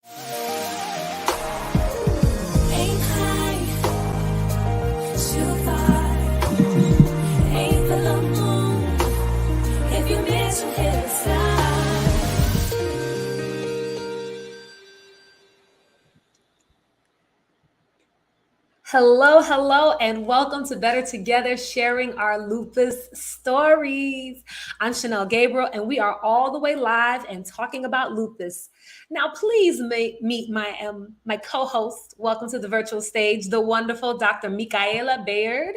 Aim high, shoot far. Aim for the moon. If you miss, you'll hit the sky. Hello, and welcome to Better Together, sharing our lupus stories. I'm Chanel Gabriel, and we are all the way live and talking about lupus. Now, please meet my co-host. Welcome to the virtual stage, the wonderful Dr. Michaela Baird.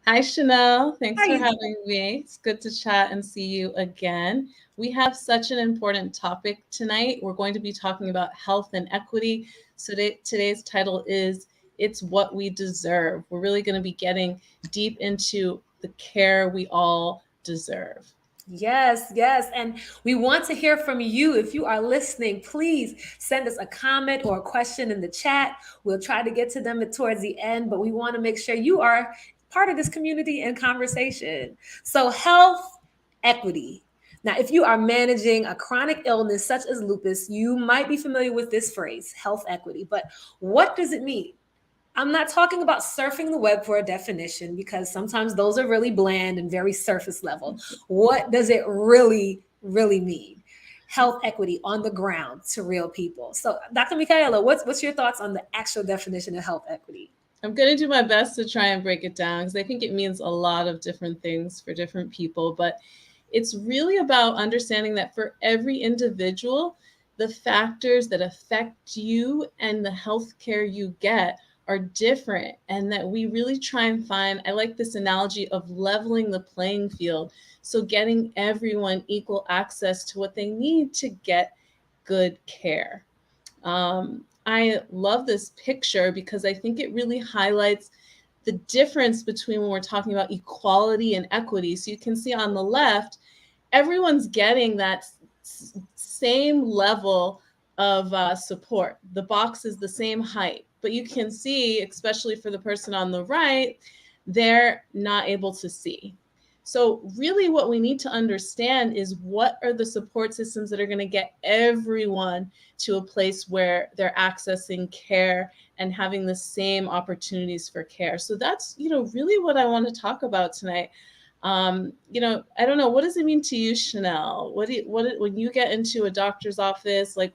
Hi, Chanel. Thanks How for you doing? having me. It's good to chat and see you again. We have such an important topic tonight. We're going to be talking about health and equity. So today's title is It's What We Deserve. We're really going to be getting deep into the care we all deserve. Yes. And we want to hear from you. If you are listening, please send us a comment or a question in the chat. We'll try to get to them towards the end, but we want to make sure you are part of this community and conversation. So, health equity. Now, if you are managing a chronic illness such as lupus, you might be familiar with this phrase, health equity. But what does it mean? I'm not talking about surfing the web for a definition because sometimes those are really bland and very surface level. What does it really mean? Health equity on the ground to real people. So, Dr. Michaela, what's your thoughts on the actual definition of health equity? I'm going to do my best to try and break it down because I think it means a lot of different things for different people. But it's really about understanding that for every individual, the factors that affect you and the health care you get are different, and that we really try and find, I like this analogy of leveling the playing field. So getting everyone equal access to what they need to get good care. I love this picture because I think it really highlights the difference between when we're talking about equality and equity. So you can see on the left, everyone's getting that same level of support. The box is the same height, but you can see, especially for the person on the right, they're not able to see. So really what we need to understand is what are the support systems that are going to get everyone to a place where they're accessing care and having the same opportunities for care. So that's, really what I want to talk about tonight. I don't know, what does it mean to you, Chanel? When you get into a doctor's office, like,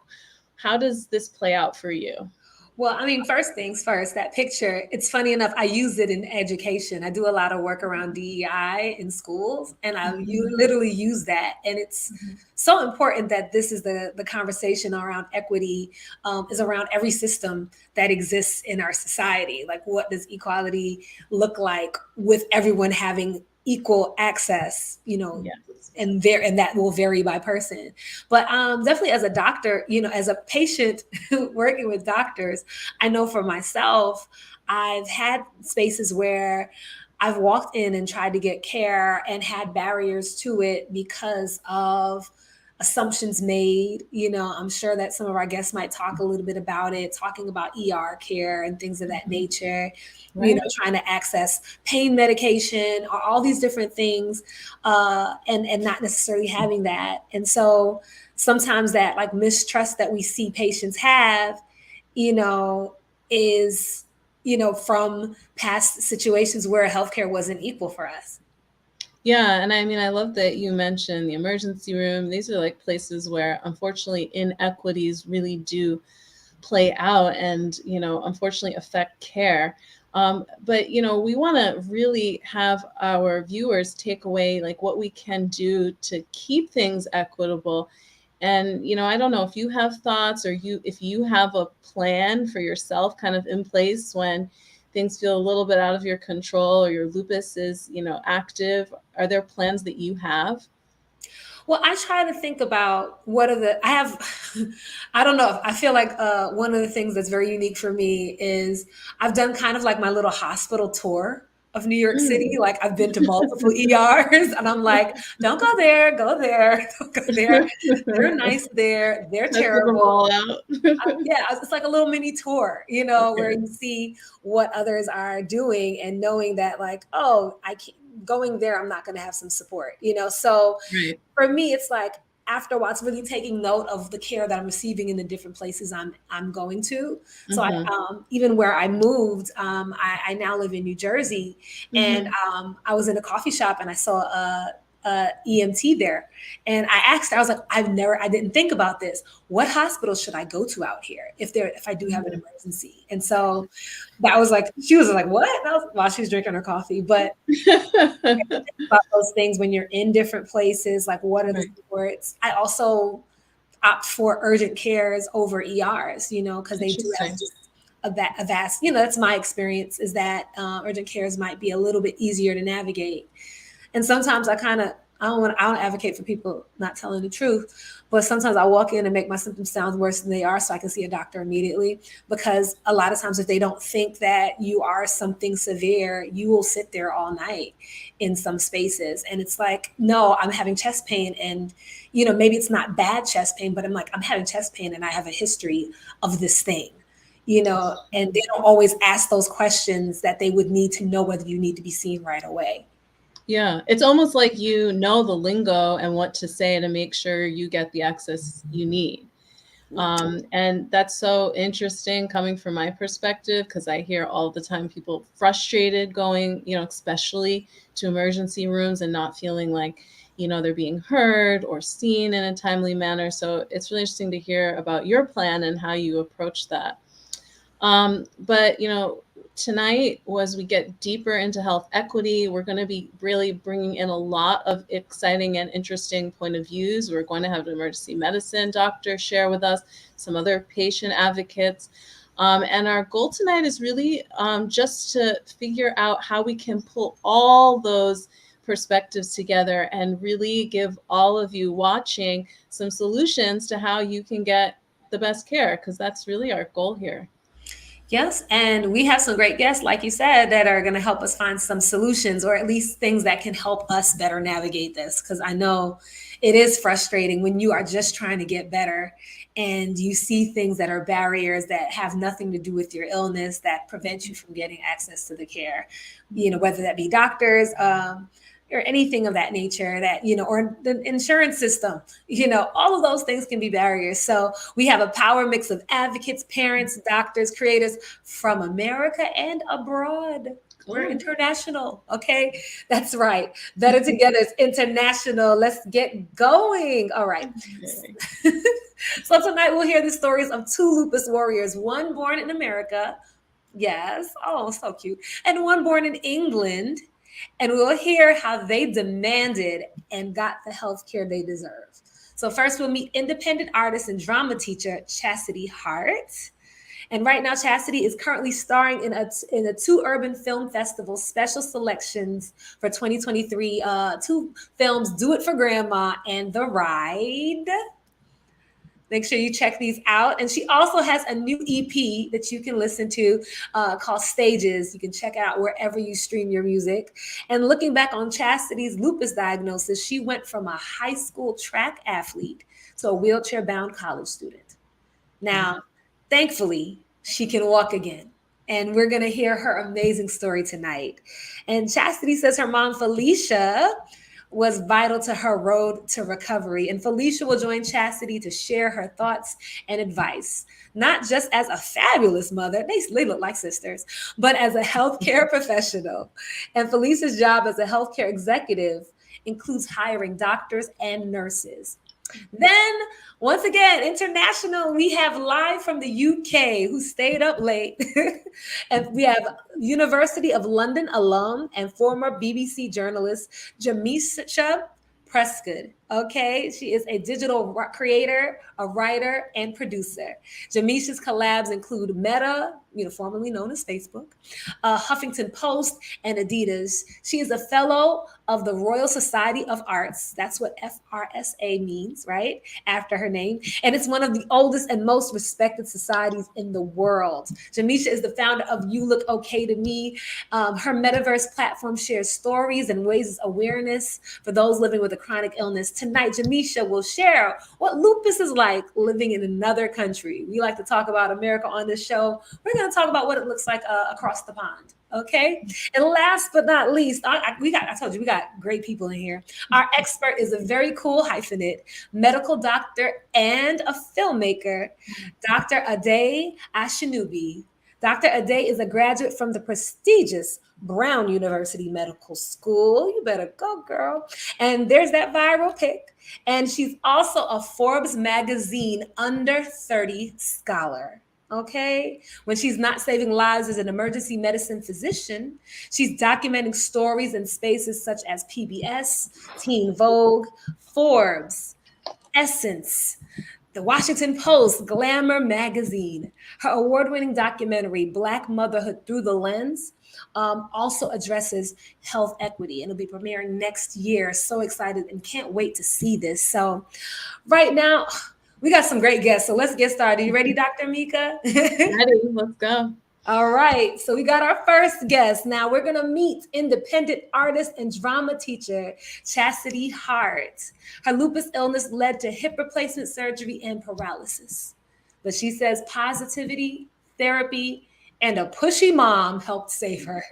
how does this play out for you? Well, I mean, first things first, that picture, it's funny enough, I use it in education. I do a lot of work around DEI in schools, and you literally use that. And it's so important that this is the conversation around equity is around every system that exists in our society. Like, what does equality look like with everyone having equal access, Yes. and that will vary by person. But definitely as a doctor, as a patient working with doctors, I know for myself, I've had spaces where I've walked in and tried to get care and had barriers to it because of assumptions made. I'm sure that some of our guests might talk a little bit about it, talking about ER care and things of that nature, Right. trying to access pain medication or all these different things, and not necessarily having that. And so sometimes that like mistrust that we see patients have, is, from past situations where healthcare wasn't equal for us. Yeah, and I mean, I love that you mentioned the emergency room. These are like places where, unfortunately, inequities really do play out and, unfortunately affect care. But, we want to really have our viewers take away like what we can do to keep things equitable. And, I don't know if you have thoughts or if you have a plan for yourself kind of in place when things feel a little bit out of your control or your lupus is, active. Are there plans that you have? Well, I try to think about I have, I don't know. I feel like one of the things that's very unique for me is I've done kind of like my little hospital tour of New York City. Mm. Like I've been to multiple ERs and I'm like, don't go there, go there, don't go there. They're nice there. They're Tested them terrible. all out. Yeah, it's like a little mini tour, where Okay. you see what others are doing and knowing that like, oh, I can't going there, I'm not going to have some support, so Right. for me, it's like after a while, it's really taking note of the care that I'm receiving in the different places I'm going to. So I Mm-hmm. even where I moved, I now live in New Jersey, and Mm-hmm. I was in a coffee shop and I saw a EMT there, and I asked her, I was like, I didn't think about this. What hospital should I go to out here if I do have an emergency? And so that was like, she was like, what? And I was, while she was drinking her coffee, but about those things when you're in different places, like what are the Right. supports? I also opt for urgent cares over ERs, because they do have Interesting. just a vast, that's my experience is that urgent cares might be a little bit easier to navigate. And sometimes I don't advocate for people not telling the truth, but sometimes I walk in and make my symptoms sound worse than they are so I can see a doctor immediately. Because a lot of times if they don't think that you are something severe, you will sit there all night in some spaces. And it's like, no, I'm having chest pain. And, maybe it's not bad chest pain, but I'm like, I'm having chest pain and I have a history of this thing. And they don't always ask those questions that they would need to know whether you need to be seen right away. Yeah, it's almost like you know the lingo and what to say to make sure you get the access you need. And that's so interesting coming from my perspective, because I hear all the time people frustrated going, especially to emergency rooms and not feeling like, they're being heard or seen in a timely manner. So it's really interesting to hear about your plan and how you approach that. But tonight, as we get deeper into health equity, we're going to be really bringing in a lot of exciting and interesting point of views. We're going to have an emergency medicine doctor share with us, some other patient advocates. And our goal tonight is really just to figure out how we can pull all those perspectives together and really give all of you watching some solutions to how you can get the best care, because that's really our goal here. Yes, and we have some great guests, like you said, that are going to help us find some solutions or at least things that can help us better navigate this. Because I know it is frustrating when you are just trying to get better and you see things that are barriers that have nothing to do with your illness that prevent you from getting access to the care, whether that be doctors, or anything of that nature that, or the insurance system, all of those things can be barriers. So we have a power mix of advocates, parents, doctors, creators from America and abroad. We're international. Okay. That's right. Better Together is international. Let's get going. All right. So tonight we'll hear the stories of two lupus warriors, one born in America. Yes. Oh, so cute. And one born in England. And we'll hear how they demanded and got the health care they deserve. So first we'll meet independent artist and drama teacher, Chastity Hart. And right now, Chastity is currently starring in a two urban film festival special selections for 2023. Two films, Do It for Grandma and The Ride. Make sure you check these out. And she also has a new EP that you can listen to called Stages. You can check it out wherever you stream your music. And looking back on Chastity's lupus diagnosis, she went from a high school track athlete to a wheelchair-bound college student. Now, thankfully, she can walk again. And we're going to hear her amazing story tonight. And Chastity says her mom, Felicia, was vital to her road to recovery. And Felicia will join Chastity to share her thoughts and advice, not just as a fabulous mother, they look like sisters, but as a healthcare professional. And Felicia's job as a healthcare executive includes hiring doctors and nurses. Then, once again, international, we have live from the UK who stayed up late. And we have University of London alum and former BBC journalist, Jamisha Prescott. Okay, she is a digital creator, a writer, and producer. Jamisha's collabs include Meta, formerly known as Facebook, Huffington Post, and Adidas. She is a fellow of the Royal Society of Arts. That's what FRSA means, right? After her name. And it's one of the oldest and most respected societies in the world. Jamisha is the founder of You Look Okay to Me. Her metaverse platform shares stories and raises awareness for those living with a chronic illness Tonight, Jamisha will share what lupus is like living in another country. We like to talk about America on this show. We're going to talk about what it looks like across the pond. Okay. And last but not least, I told you, we got great people in here. Our expert is a very cool hyphenate, medical doctor and a filmmaker, Dr. Ade Ashinubi. Dr. Ade is a graduate from the prestigious Brown University Medical School. You better go, girl. And there's that viral pic. And she's also a Forbes magazine under 30 scholar. Okay. When she's not saving lives as an emergency medicine physician, she's documenting stories in spaces such as PBS, Teen Vogue, Forbes, Essence, the Washington Post, Glamour magazine. Her award-winning documentary, Black Motherhood Through the Lens, also addresses health equity, and it'll be premiering next year. So excited and can't wait to see this. So right now, we got some great guests. So let's get started. You ready, Dr. Mika? Ready, let's go. All right, so we got our first guest. Now we're gonna meet independent artist and drama teacher, Chastity Hart. Her lupus illness led to hip replacement surgery and paralysis. But she says positivity, therapy, and a pushy mom helped save her.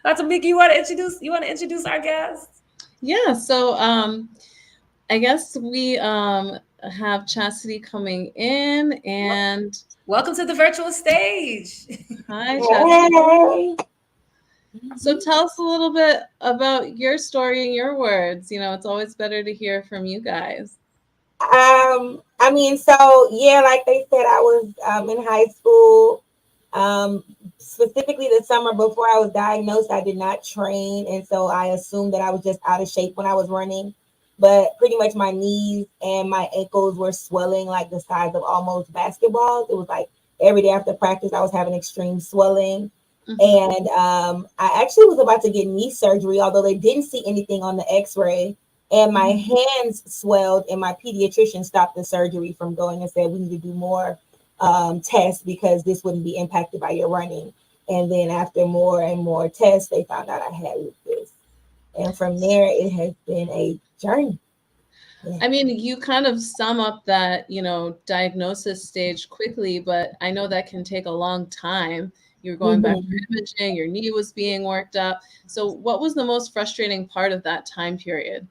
Dr. Mika, you wanna introduce our guest? Yeah, so I guess we have Chastity coming in, and welcome to the virtual stage. hi, Chastity. So tell us a little bit about your story in your words. You know, it's always better to hear from you guys. I mean, so yeah, like they said, I was in high school. Specifically the summer before I was diagnosed, I did not train, and so I assumed that I was just out of shape when I was running. But pretty much my knees and my ankles were swelling like the size of almost basketballs. It was like every day after practice, I was having extreme swelling. And I actually was about to get knee surgery, although they didn't see anything on the x-ray. And my hands swelled, and my pediatrician stopped the surgery from going and said, we need to do more tests because this wouldn't be impacted by your running. And then after more and more tests, they found out I had lupus. And from there, it has been a journey. Yeah. I mean, you kind of sum up that, you know, diagnosis stage quickly, but I know that can take a long time. You're going back for imaging, your knee was being worked up. So what was the most frustrating part of that time period?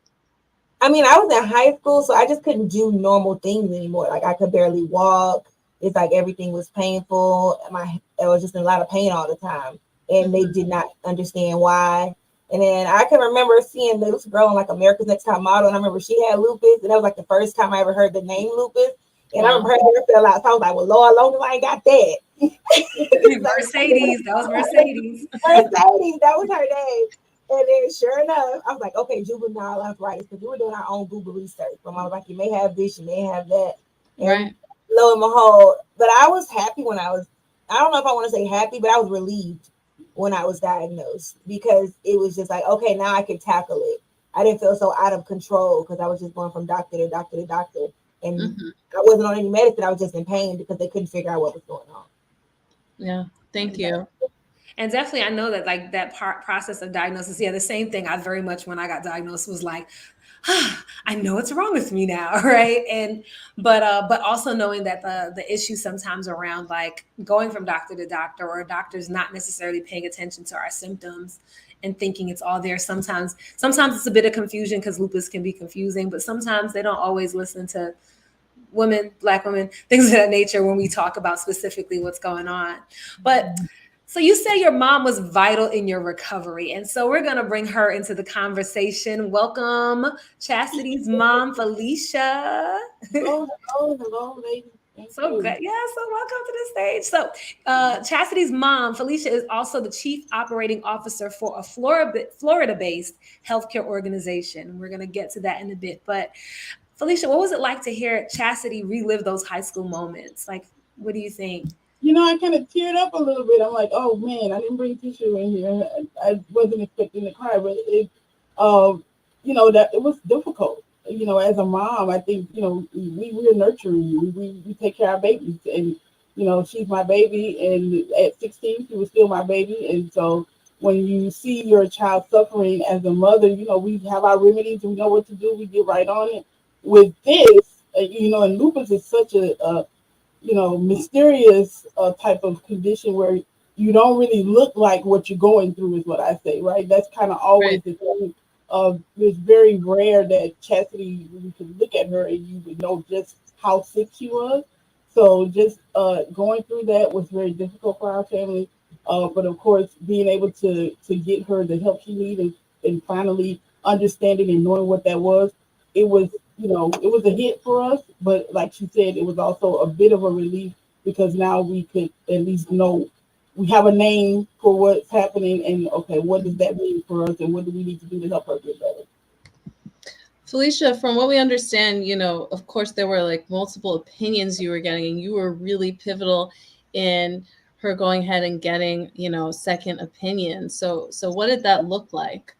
I mean, I was in high school, so I just couldn't do normal things anymore. Like I could barely walk. It's like everything was painful. I was just in a lot of pain all the time. And they did not understand why. And then I can remember seeing this girl on like America's Next Top Model, and I remember she had lupus, and that was like the first time I ever heard the name lupus. And I remember her hair fell out, so I was like, "Well, Lord, as long as I ain't got that." Mercedes, that was Mercedes. Mercedes, that was her name. And then, sure enough, I was like, "Okay, juvenile arthritis," because we were doing our own Google research. My mom was like, "You may have this, you may have that." And right. Lo and behold, but I was happy when I don't know if I want to say happy, but I was relieved when I was diagnosed, because it was just like, okay, now I can tackle it. I didn't feel so out of control because I was just going from doctor to doctor to doctor. And I wasn't on any medicine. I was just in pain because they couldn't figure out what was going on. Yeah, thank you. And definitely, I know that like that process of diagnosis, yeah, the same thing. I very much, when I got diagnosed, was like, I know what's wrong with me now, right? And but also knowing that the issue sometimes around like going from doctor to doctor, or doctors not necessarily paying attention to our symptoms and thinking it's all there. Sometimes it's a bit of confusion, because lupus can be confusing, but sometimes they don't always listen to women, Black women, things of that nature when we talk about specifically what's going on. But so you say your mom was vital in your recovery, and so we're going to bring her into the conversation. Welcome, Chastity's mom, Felicia. Hello, ladies. So good. Yeah, so welcome to the stage. So Chastity's mom, Felicia, is also the chief operating officer for a Florida-based healthcare organization. We're going to get to that in a bit. But Felicia, what was it like to hear Chastity relive those high school moments? Like, what do you think? You know, I kind of teared up a little bit. I'm like, oh man, I didn't bring tissue in here. I wasn't expecting to cry, but it, you know, that it was difficult. You know, as a mom, I think, you know, we're nurturing you. We take care of our babies, and you know, she's my baby, and at 16, she was still my baby, and so when you see your child suffering as a mother, we have our remedies, we know what to do, we get right on it. With this, and lupus is such a mysterious type of condition where you don't really look like what you're going through, is what I say, right? That's kind of Right. always the thing. It's very rare that Chastity, you could look at her and you would know just how sick she was. So just going through that was very difficult for our family. But of course, being able to get her the help she needed and finally understanding and knowing what that was, it was it was a hit for us, but like she said, it was also a bit of a relief because now we could at least know we have a name for what's happening and okay, what does that mean for us and what do we need to do to help her get better? Felicia, from what we understand, of course, there were like multiple opinions you were getting, and you were really pivotal in her going ahead and getting, second opinion. So what did that look like?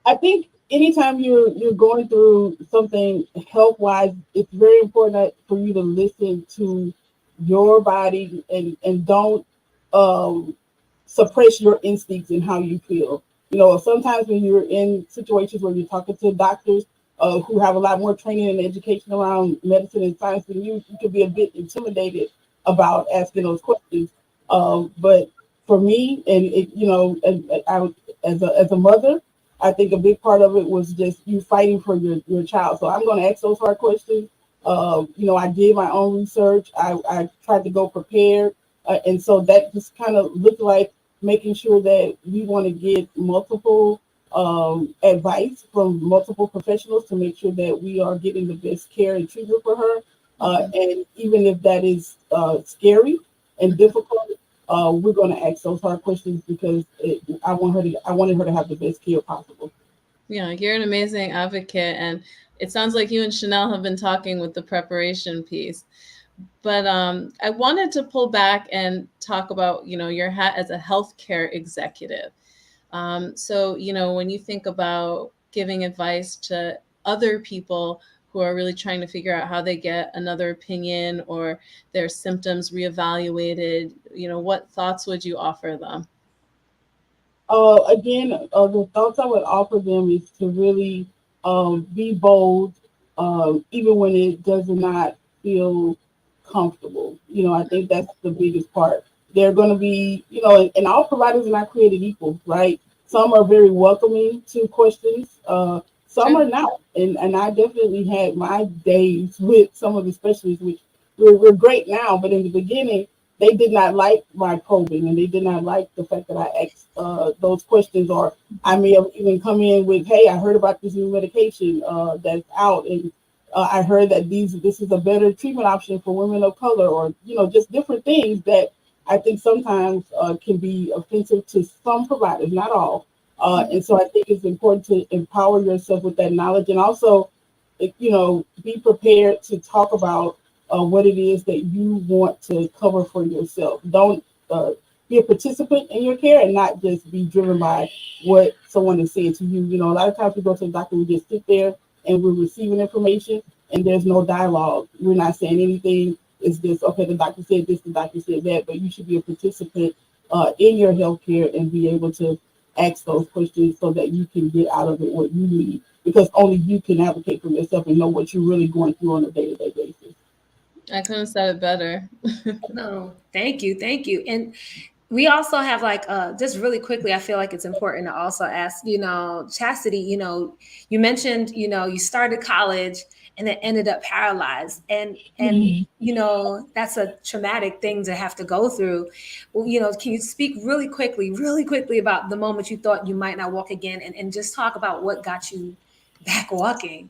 I think anytime you're going through something health wise, it's very important for you to listen to your body and don't um, suppress your instincts and how you feel. Sometimes when you're in situations where you're talking to doctors who have a lot more training and education around medicine and science than you can be a bit intimidated about asking those questions. But for me, and and I, as a mother, I think a big part of it was just you fighting for your child. So I'm going to ask those hard questions. I did my own research. I tried to go prepared. And so that just kind of looked like making sure that we want to get multiple advice from multiple professionals to make sure that we are getting the best care and treatment for her. And even if that is scary and difficult, we're going to ask those hard questions because I wanted her to have the best care possible. Yeah, you're an amazing advocate, and it sounds like you and Chanel have been talking with the preparation piece. But I wanted to pull back and talk about, your hat as a healthcare executive. So, when you think about giving advice to other people who are really trying to figure out how they get another opinion or their symptoms reevaluated, what thoughts would you offer them? Again, the thoughts I would offer them is to really be bold, even when it does not feel comfortable. I think that's the biggest part. They're going to be, and all providers are not created equal, right? Some are very welcoming to questions, some True. are not. And I definitely had my days with some of the specialists, which we're great now, but in the beginning, they did not like my probing and they did not like the fact that I asked those questions, or I may have even come in with, hey, I heard about this new medication that's out, and I heard that this is a better treatment option for women of color, or just different things that I think sometimes can be offensive to some providers, not all. And so I think it's important to empower yourself with that knowledge, and also be prepared to talk about what it is that you want to cover for yourself. Don't be a participant in your care and not just be driven by what someone is saying to you. A lot of times we go to the doctor, we just sit there and we're receiving information and there's no dialogue. We're not saying anything. It's just, okay, the doctor said this, the doctor said that, but you should be a participant in your healthcare and be able to ask those questions so that you can get out of it what you need, because only you can advocate for yourself and know what you're really going through on a day-to-day basis. I couldn't have said it better. No, thank you, thank you. And we also have like just really quickly, I feel like it's important to also ask, Chastity, you mentioned, you started college and then ended up paralyzed. And that's a traumatic thing to have to go through. Well, can you speak really quickly about the moment you thought you might not walk again, and just talk about what got you back walking?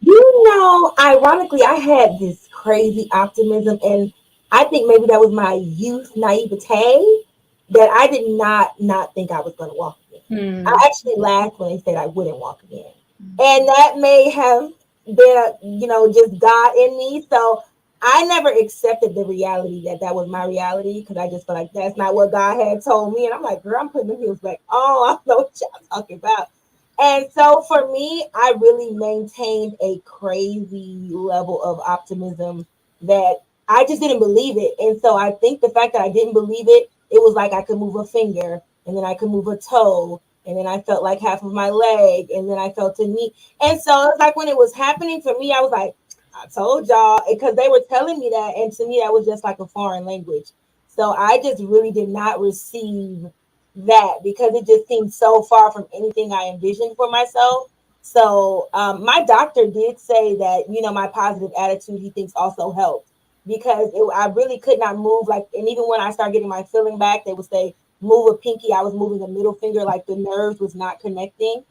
Ironically, I had this crazy optimism, and I think maybe that was my youth naivete that I did not think I was going to walk again. Hmm. I actually laughed when they said I wouldn't walk again, and that may have been, just God in me. So I never accepted the reality that that was my reality because I just felt like that's not what God had told me, and I'm like, girl, I'm putting the heels back. Oh, I know what y'all talking about. And so for me, I really maintained a crazy level of optimism that I just didn't believe it. And so I think the fact that I didn't believe it, it was like I could move a finger and then I could move a toe, and then I felt like half of my leg, and then I felt a knee. And so it's like when it was happening for me, I was like, I told y'all, because they were telling me that, and to me that was just like a foreign language. So I just really did not receive that because it just seemed so far from anything I envisioned for myself. So my doctor did say that, you know, my positive attitude he thinks also helped because I really could not move. Like, and even when I started getting my feeling back, they would say move a pinky. I was moving a middle finger, like the nerves was not connecting.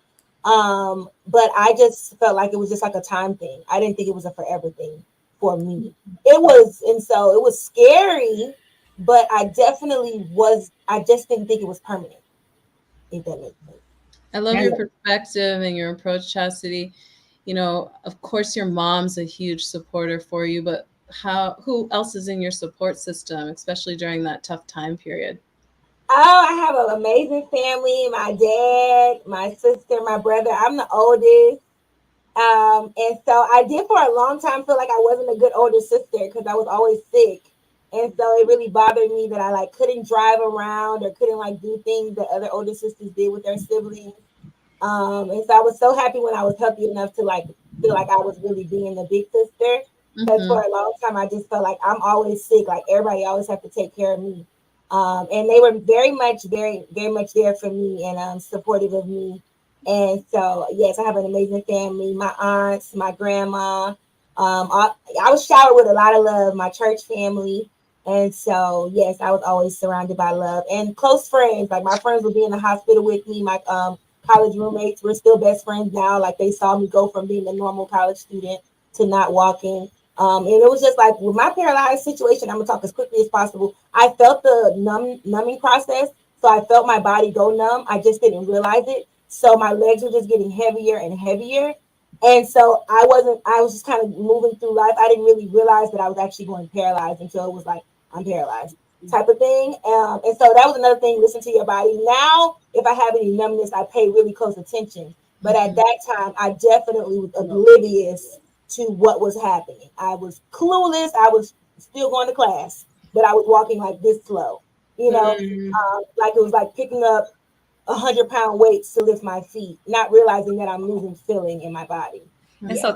But I just felt like it was just like a time thing. I didn't think it was a forever thing for me. It was, and so it was scary, but I definitely was. I just didn't think it was permanent. If that makes sense. I love Yeah. your perspective and your approach, Chastity. You know, of course, your mom's a huge supporter for you, but who else is in your support system, especially during that tough time period? Oh, I have an amazing family. My dad, my sister, my brother. I'm the oldest. And so I did for a long time feel like I wasn't a good older sister because I was always sick. And so it really bothered me that I like couldn't drive around or couldn't like do things that other older sisters did with their siblings. And so I was so happy when I was healthy enough to like feel like I was really being the big sister. Because Mm-hmm. for a long time I just felt like I'm always sick, like everybody always have to take care of me. And they were very much there for me and supportive of me. And so yes, I have an amazing family. My aunts, my grandma. I was showered with a lot of love. My church family. And so yes, I was always surrounded by love and close friends. Like my friends would be in the hospital with me. My college roommates. We're still best friends now. Like they saw me go from being a normal college student to not walking. And it was just like with my paralyzed situation, I'm gonna talk as quickly as possible. I felt the numbing process. So I felt my body go numb. I just didn't realize it. So my legs were just getting heavier and heavier. And so I was just kind of moving through life. I didn't really realize that I was actually going paralyzed until it was like, I'm paralyzed type of thing. And so that was another thing. Listen to your body. Now, if I have any numbness, I pay really close attention. But at Mm-hmm. that time, I definitely was oblivious to what was happening. I was clueless. I was still going to class, but I was walking like this slow. You know, Mm. like it was like picking up 100-pound weights to lift my feet, not realizing that I'm losing feeling in my body. And Yeah. so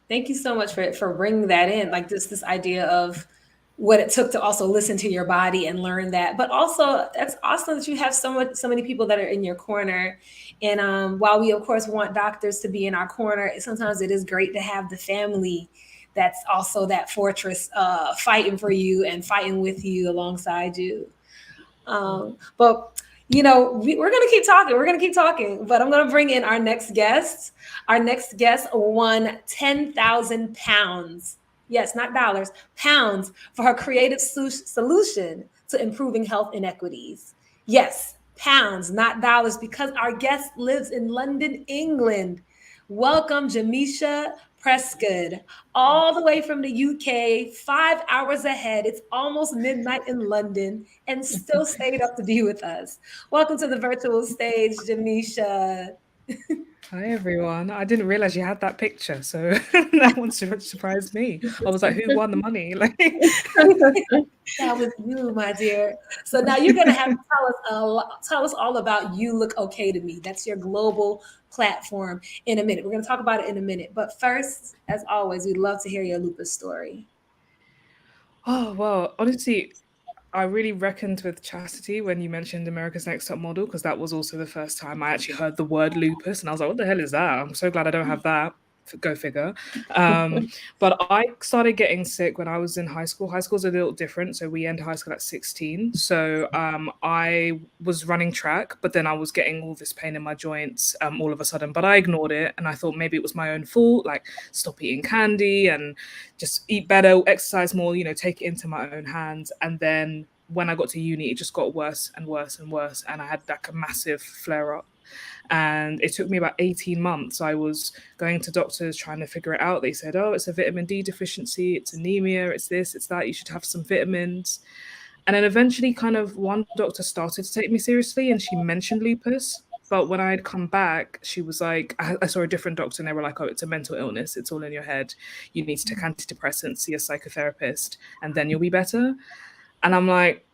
thank you so much for bringing that in, like this idea of what it took to also listen to your body and learn that. But also, that's awesome that you have so many people that are in your corner. And while we of course want doctors to be in our corner, sometimes it is great to have the family that's also that fortress, fighting for you and fighting with you alongside you. But we're gonna keep talking. We're gonna keep talking. But I'm gonna bring in our next guest. Our next guest won 10,000 pounds. Yes, not dollars, pounds for her creative solution to improving health inequities. Yes, pounds, not dollars, because our guest lives in London, England. Welcome, Jamisha Prescott, all the way from the UK, 5 hours ahead. It's almost midnight in London and still stayed up to be with us. Welcome to the virtual stage, Jamisha. Hi everyone. I didn't realize you had that picture, so that one surprised me. I was like, who won the money? Like, That was you, my dear. So now you're gonna have to tell us all about You Look Okay to Me. That's your global platform in a minute. We're gonna talk about it in a minute. But first, as always, we'd love to hear your lupus story. oh well, honestly, I really reckoned with Chastity when you mentioned America's Next Top Model because that was also the first time I actually heard the word lupus, and I was like, "What the hell is that?" I'm so glad I don't have that. Go figure. But I started getting sick when I was in high school. High school's a little different, so we end high school at 16. So I was running track, but then I was getting all this pain in my joints all of a sudden. But I ignored it, and I thought maybe it was my own fault. Like stop eating candy and just eat better, exercise more, take it into my own hands. And then when I got to uni, it just got worse and worse and worse. And I had like a massive flare up. And it took me about 18 months. I was going to doctors trying to figure it out. They said, oh, it's a vitamin D deficiency, it's anemia, it's this, it's that, you should have some vitamins. And then eventually, kind of, one doctor started to take me seriously and she mentioned lupus. But when I'd come back, she was like, I saw a different doctor and they were like, oh, it's a mental illness. It's all in your head. You need to take antidepressants, see a psychotherapist, and then you'll be better. And I'm like,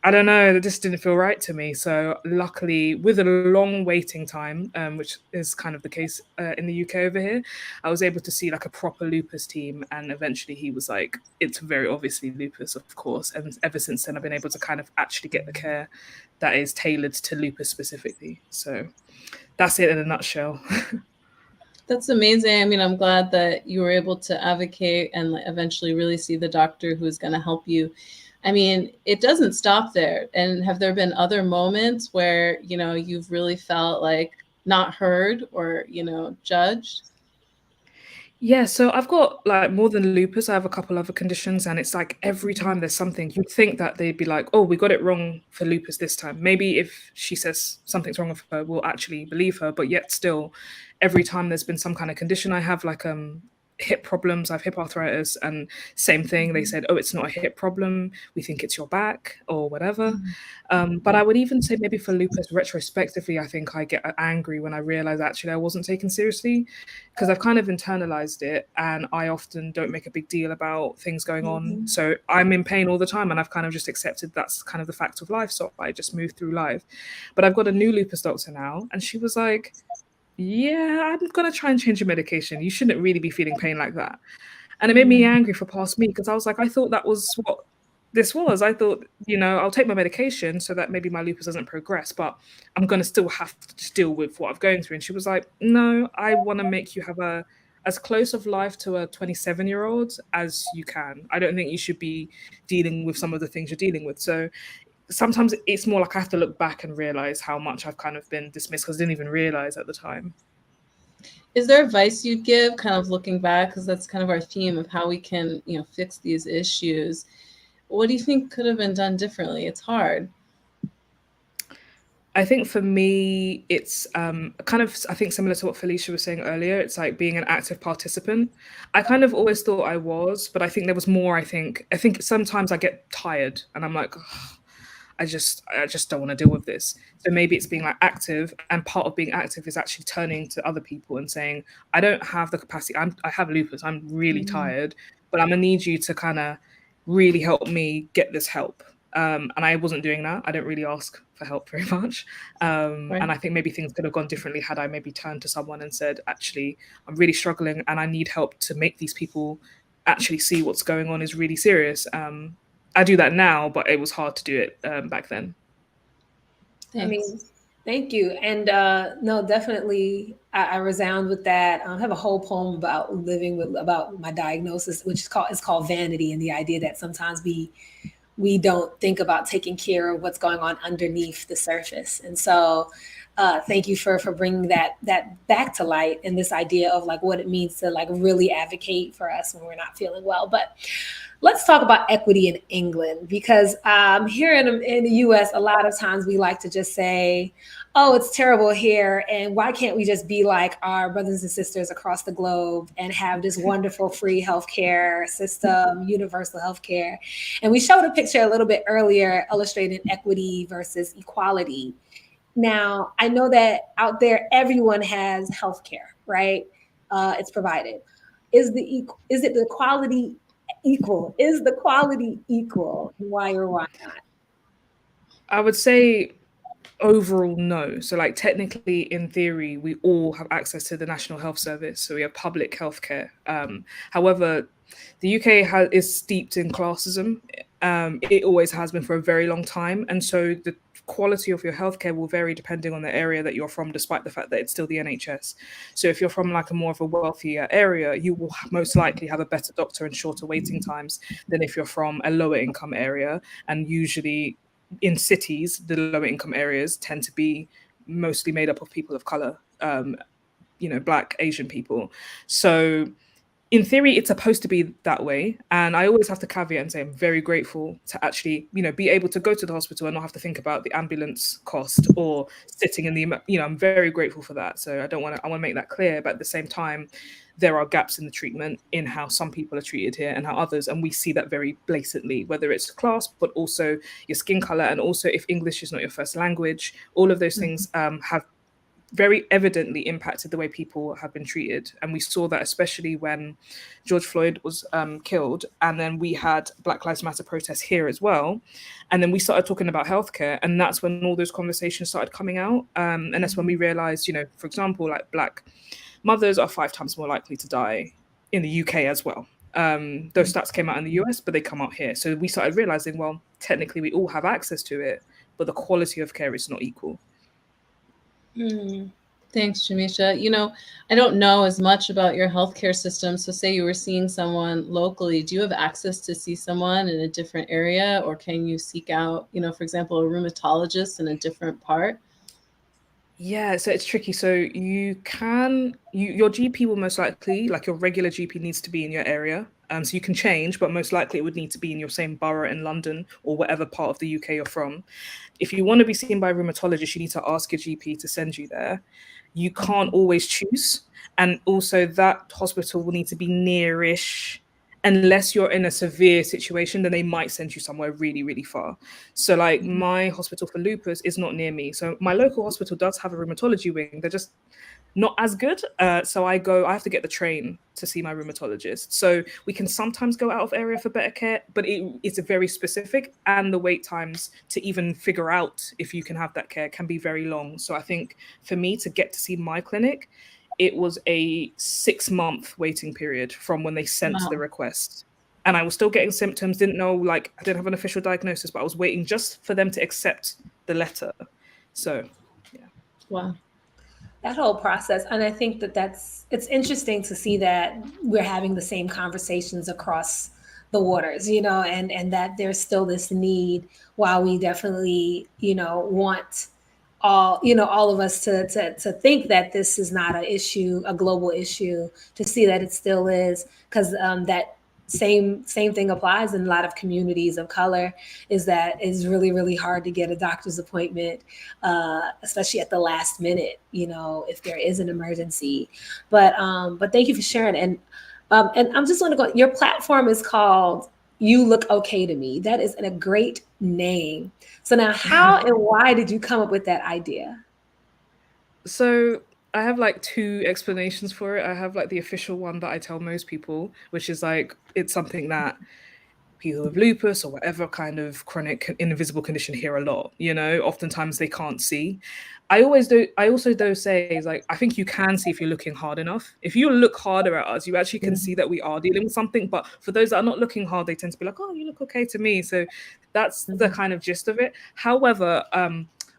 I don't know. That just didn't feel right to me. So luckily, with a long waiting time, which is kind of the case in the UK over here, I was able to see like a proper lupus team, and eventually he was like, "It's very obviously lupus, of course." And ever since then, I've been able to kind of actually get the care that is tailored to lupus specifically. So that's it in a nutshell. That's amazing. I mean, I'm glad that you were able to advocate and like, eventually really see the doctor who's going to help you. I mean, it doesn't stop there. And have there been other moments where, you've really felt like not heard or, judged? Yeah, so I've got like more than lupus. I have a couple other conditions, and it's like every time there's something, you'd think that they'd be like, "Oh, we got it wrong for lupus this time." Maybe if she says something's wrong with her, we'll actually believe her. But yet, still, every time there's been some kind of condition, I have like hip problems. I have hip arthritis, and same thing. They said, "Oh, it's not a hip problem. We think it's your back or whatever." But I would even say maybe for lupus, retrospectively, I think I get angry when I realize actually I wasn't taken seriously because I've kind of internalized it, and I often don't make a big deal about things going on. So I'm in pain all the time, and I've kind of just accepted that's kind of the fact of life. So I just move through life. But I've got a new lupus doctor now, and she was like, "Yeah, I'm gonna try and change your medication. You shouldn't really be feeling pain like that." And it made me angry for past me because I was like, I thought that was what this was. I thought, I'll take my medication so that maybe my lupus doesn't progress, but I'm gonna still have to just deal with what I've going through. And she was like, "No, I want to make you have a as close of life to a 27-year-old as you can. I don't think you should be dealing with some of the things you're dealing with." So sometimes it's more like I have to look back and realize how much I've kind of been dismissed because I didn't even realize at the time. Is there advice you'd give kind of looking back? Because that's kind of our theme of how we can, fix these issues. What do you think could have been done differently? It's hard. I think for me, it's kind of, I think, similar to what Felicia was saying earlier. It's like being an active participant. I kind of always thought I was, but I think there was more. I think sometimes I get tired and I'm like, "Ugh, I just don't want to deal with this." So maybe it's being like active, and part of being active is actually turning to other people and saying, "I don't have the capacity. I have lupus. I'm really tired, but I'm gonna need you to kind of really help me get this help." And I wasn't doing that. I don't really ask for help very much. Right. And I think maybe things could have gone differently had I maybe turned to someone and said, "Actually, I'm really struggling and I need help to make these people actually see what's going on is really serious." I do that now, but it was hard to do it back then. I Thanks. mean, thank you. And no, definitely, I resound with that. I have a whole poem about living with about my diagnosis, which is called Vanity, and the idea that sometimes we don't think about taking care of what's going on underneath the surface. And so, thank you for bringing that back to light and this idea of like what it means to like really advocate for us when we're not feeling well. But let's talk about equity in England because here in the US, a lot of times we like to just say, "Oh, it's terrible here. And why can't we just be like our brothers and sisters across the globe and have this wonderful free healthcare system, universal healthcare?" And we showed a picture a little bit earlier illustrating equity versus equality. Now, I know that out there, everyone has healthcare, right? It's provided. Is it the quality equal? Is the quality equal? Why or why not? I would say overall, no. So, like, technically, in theory, we all have access to the National Health Service. So, we have public healthcare. However, the UK is steeped in classism. It always has been for a very long time. And so, the quality of your healthcare will vary depending on the area that you're from, despite the fact that it's still the NHS. So, if you're from like a more of a wealthier area, you will most likely have a better doctor and shorter waiting times than if you're from a lower income area. And usually, in cities, the lower income areas tend to be mostly made up of people of color, Black, Asian people. So in theory, it's supposed to be that way. And I always have to caveat and say I'm very grateful to actually, be able to go to the hospital and not have to think about the ambulance cost or sitting in I'm very grateful for that. So I want to make that clear. But at the same time, there are gaps in the treatment in how some people are treated here and how others. And we see that very blatantly, whether it's class, but also your skin color. And also if English is not your first language, all of those things have very evidently impacted the way people have been treated. And we saw that especially when George Floyd was killed. And then we had Black Lives Matter protests here as well. And then we started talking about healthcare. And that's when all those conversations started coming out. And that's when we realized, for example, like Black mothers are 5 times more likely to die in the UK as well. Those stats came out in the US, but they come out here. So we started realizing, well, technically we all have access to it, but the quality of care is not equal. Thanks, Jamisha. I don't know as much about your healthcare system. So say you were seeing someone locally, do you have access to see someone in a different area, or can you seek out, for example, a rheumatologist in a different part? Yeah, so it's tricky. So your GP will most likely, like your regular GP needs to be in your area. So you can change, but most likely it would need to be in your same borough in London or whatever part of the UK you're from. If you want to be seen by a rheumatologist, you need to ask your GP to send you there. You can't always choose. And also that hospital will need to be nearish. Unless you're in a severe situation, then they might send you somewhere really, really far. So like my hospital for lupus is not near me. So my local hospital does have a rheumatology wing. They're just not as good. So I have to get the train to see my rheumatologist. So we can sometimes go out of area for better care, but it's a very specific, and the wait times to even figure out if you can have that care can be very long. So I think for me to get to see my clinic, it was a 6-month waiting period from when they sent the request. And I was still getting symptoms, didn't know, like I didn't have an official diagnosis, but I was waiting just for them to accept the letter. So, yeah. Wow. That whole process. And I think it's interesting to see that we're having the same conversations across the waters, and that there's still this need, while we definitely, want all of us to think that this is not an issue, a global issue, to see that it still is, because that same thing applies in a lot of communities of color, is that it's really, really hard to get a doctor's appointment, especially at the last minute, if there is an emergency. But thank you for sharing. And I'm just going to go, your platform is called You Look Okay to Me. That is a great name. So now how and why did you come up with that idea? So I have like 2 explanations for it. I have like the official one that I tell most people, which is like, it's something that people with lupus or whatever kind of chronic invisible condition hear a lot, oftentimes they can't see. I also do say is like, I think you can see if you're looking hard enough. If you look harder at us, you actually can see that we are dealing with something. But for those that are not looking hard, they tend to be like, oh, you look okay to me. So that's the kind of gist of it. However,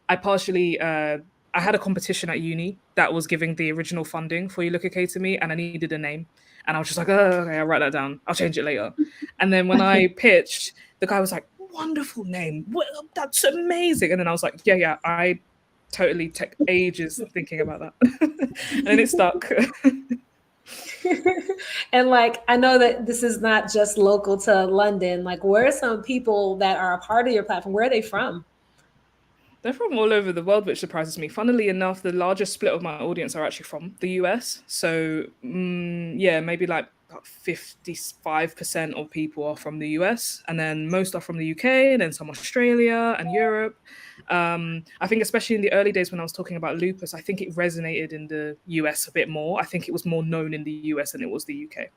I partially, I had a competition at uni that was giving the original funding for You Look Okay to Me, and I needed a name. And I was just like, oh, okay, I'll write that down. I'll change it later. And then when I pitched, the guy was like, wonderful name. That's amazing. And then I was like, yeah, I totally took ages thinking about that. And then it stuck. And like, I know that this is not just local to London. Like, where are some people that are a part of your platform? Where are they from? They're from all over the world, which surprises me. Funnily enough, the largest split of my audience are actually from the US. So, maybe like about 55% of people are from the US, and then most are from the UK, and then some Australia and Europe. I think especially in the early days when I was talking about lupus, I think it resonated in the US a bit more. I think it was more known in the US than it was the UK.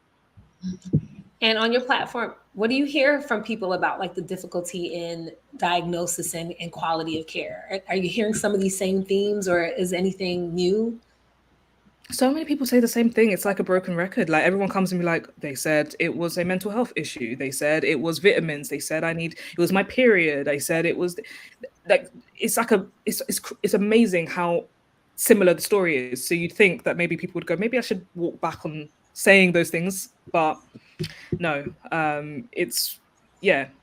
And on your platform, what do you hear from people about like the difficulty in diagnosis and quality of care? Are you hearing some of these same themes, or is anything new? So many people say the same thing. It's like a broken record. Like everyone comes and be like, they said it was a mental health issue. They said it was vitamins. They said it was my period. I said it was like, it's amazing how similar the story is. So you'd think that maybe people would go, maybe I should walk back on saying those things, but no, it's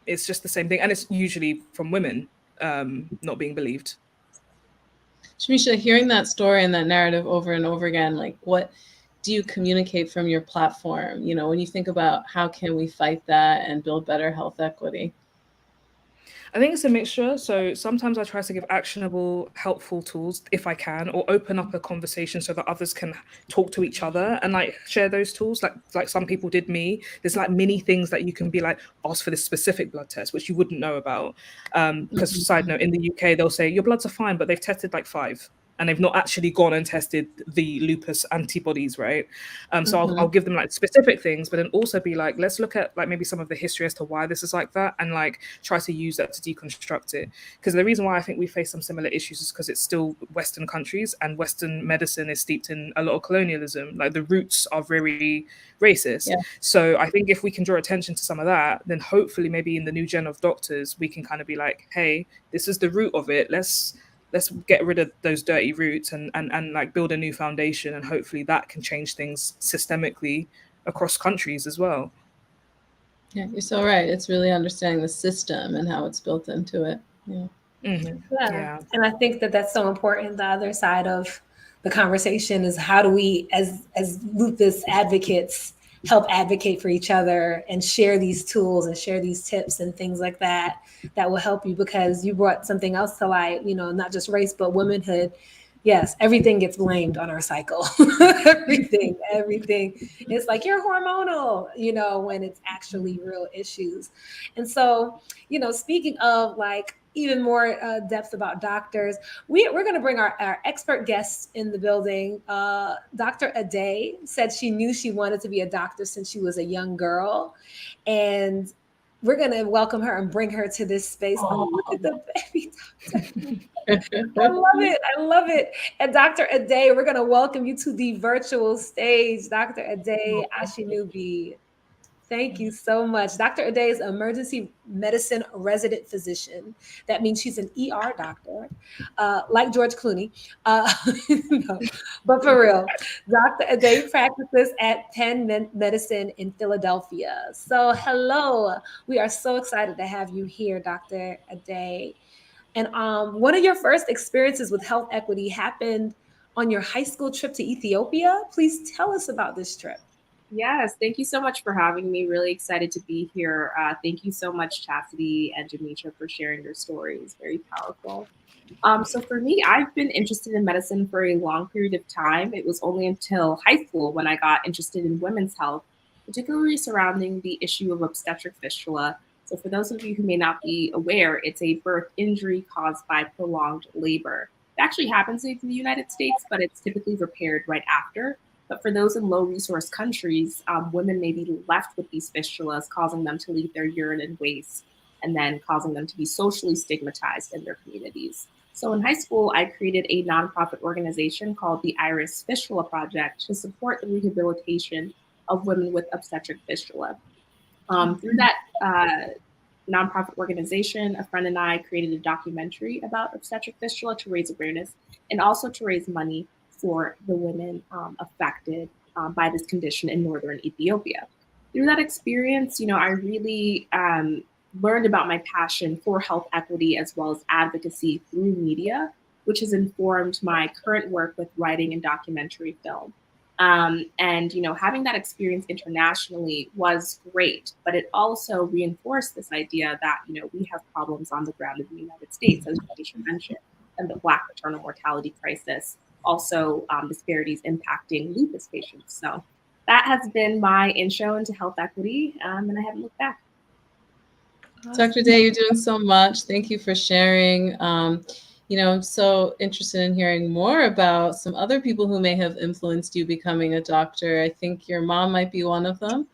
just the same thing. And it's usually from women not being believed. Jamisha, hearing that story and that narrative over and over again, like what do you communicate from your platform? When you think about how can we fight that and build better health equity? I think it's a mixture. So sometimes I try to give actionable, helpful tools if I can, or open up a conversation so that others can talk to each other and like share those tools. Like some people did me. There's like many things that you can be like, ask for this specific blood test, which you wouldn't know about. Because side note, in the UK, they'll say your bloods are fine, but they've tested like 5. and they've not actually gone and tested the lupus antibodies, right? So I'll give them like specific things, but then also be like, let's look at like maybe some of the history as to why this is like that, and like try to use that to deconstruct it. Because the reason why I think we face some similar issues is because it's still Western countries, and Western medicine is steeped in a lot of colonialism. Like the roots are very racist. Yeah. So I think if we can draw attention to some of that, then hopefully maybe in the new gen of doctors, we can kind of be like, hey, this is the root of it. Let's get rid of those dirty roots and like build a new foundation, and hopefully that can change things systemically across countries as well. Yeah, you're so right. It's really understanding the system and how it's built into it. Yeah. Yeah. And I think that that's so important. The other side of the conversation is how do we, as lupus advocates, help advocate for each other and share these tools and share these tips and things like that will help you, because you brought something else to light, you know, not just race, but womanhood. Yes, everything gets blamed on our cycle. everything. It's like you're hormonal, you know, when it's actually real issues. And so, you know, speaking of like even more depth about doctors, we're going to bring our expert guests in the building. Dr. Ade said she knew she wanted to be a doctor since she was a young girl. And we're going to welcome her and bring her to this space. Oh, look at the baby doctor. I love it. And Dr. Ade, we're going to welcome you to the virtual stage. Dr. Ade Ashinubi. Thank you so much. Dr. Ade is an emergency medicine resident physician. That means she's an ER doctor, like George Clooney. No, but for real, Dr. Ade practices at Penn Medicine in Philadelphia. So hello, we are so excited to have you here, Dr. Ade. And one of your first experiences with health equity happened on your high school trip to Ethiopia. Please tell us about this trip. Yes, thank you so much for having me. Really excited to be here. Thank you so much, Chastity and Jamisha, for sharing your stories. Very powerful. So for me, I've been interested in medicine for a long period of time. It was only until high school when I got interested in women's health, particularly surrounding the issue of obstetric fistula. So for those of you who may not be aware, it's a birth injury caused by prolonged labor. It actually happens in the United States, but it's typically repaired right after. But for those in low resource countries, women may be left with these fistulas, causing them to leave their urine and waste, and then causing them to be socially stigmatized in their communities. So in high school, I created a nonprofit organization called the Iris Fistula Project to support the rehabilitation of women with obstetric fistula. Through that nonprofit organization, a friend and I created a documentary about obstetric fistula to raise awareness and also to raise money for the women affected by this condition in northern Ethiopia. Through that experience, you know, I really learned about my passion for health equity as well as advocacy through media, which has informed my current work with writing and documentary film. And, you know, having that experience internationally was great, but it also reinforced this idea that, you know, we have problems on the ground in the United States, as Aisha mentioned, and the Black maternal mortality crisis, also disparities impacting lupus patients. So that has been my intro into health equity, and I haven't looked back. Dr. Day, you're doing so much. Thank you for sharing. You know, I'm so interested in hearing more about some other people who may have influenced you becoming a doctor. I think your mom might be one of them.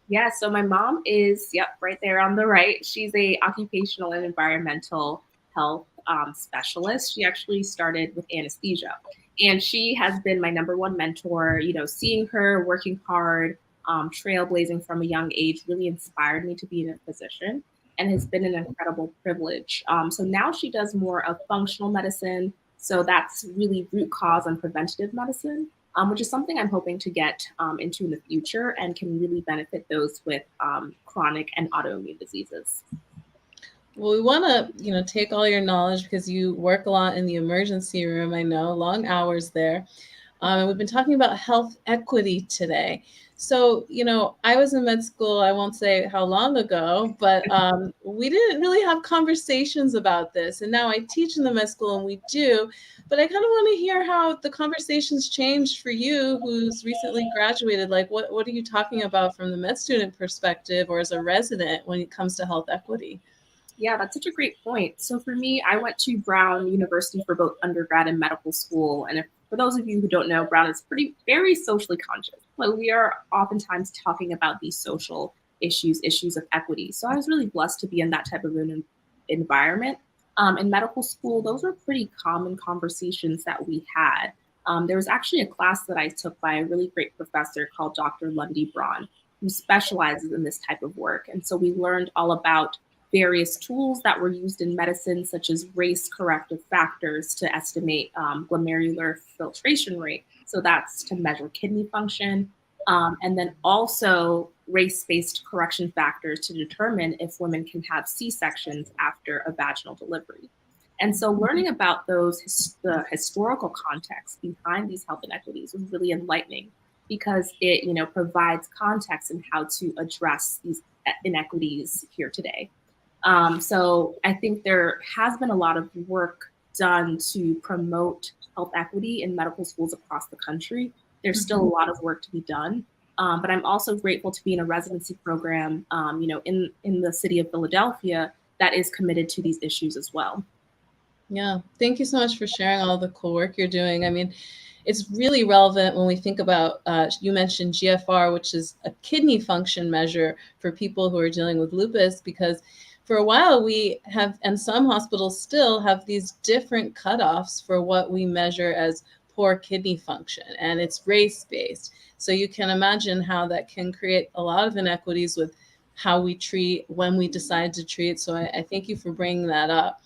Yeah, so my mom is, right there on the right. She's a occupational and environmental health specialist. She actually started with anesthesia, and she has been my number one mentor. You know, seeing her working hard, trailblazing from a young age really inspired me to be in a physician, and has been an incredible privilege. So now she does more of functional medicine. So that's really root cause and preventative medicine, which is something I'm hoping to get into in the future and can really benefit those with chronic and autoimmune diseases. Well, we want to, you know, take all your knowledge because you work a lot in the emergency room. I know, long hours there. And we've been talking about health equity today. So, you know, I was in med school, I won't say how long ago, but we didn't really have conversations about this. And now I teach in the med school and we do, but I kind of want to hear how the conversations changed for you who's recently graduated. Like, what are you talking about from the med student perspective or as a resident when it comes to health equity? Yeah, that's such a great point. So for me, I went to Brown University for both undergrad and medical school. And if, for those of you who don't know, Brown is very socially conscious. But we are oftentimes talking about these social issues, issues of equity. So I was really blessed to be in that type of an environment. In medical school, those were pretty common conversations that we had. There was actually a class that I took by a really great professor called Dr. Lundy Braun, who specializes in this type of work. And so we learned all about various tools that were used in medicine, such as race corrective factors to estimate glomerular filtration rate. So that's to measure kidney function. And then also race-based correction factors to determine if women can have C-sections after a vaginal delivery. And so learning about the historical context behind these health inequities was really enlightening because it, provides context in how to address these inequities here today. So I think there has been a lot of work done to promote health equity in medical schools across the country. There's still a lot of work to be done. But I'm also grateful to be in a residency program, in the city of Philadelphia that is committed to these issues as well. Yeah, thank you so much for sharing all the cool work you're doing. I mean, it's really relevant when we think about, you mentioned GFR, which is a kidney function measure for people who are dealing with lupus, because for a while we have, and some hospitals still have these different cutoffs for what we measure as poor kidney function, and it's race-based. So you can imagine how that can create a lot of inequities with how we treat, when we decide to treat. So I thank you for bringing that up.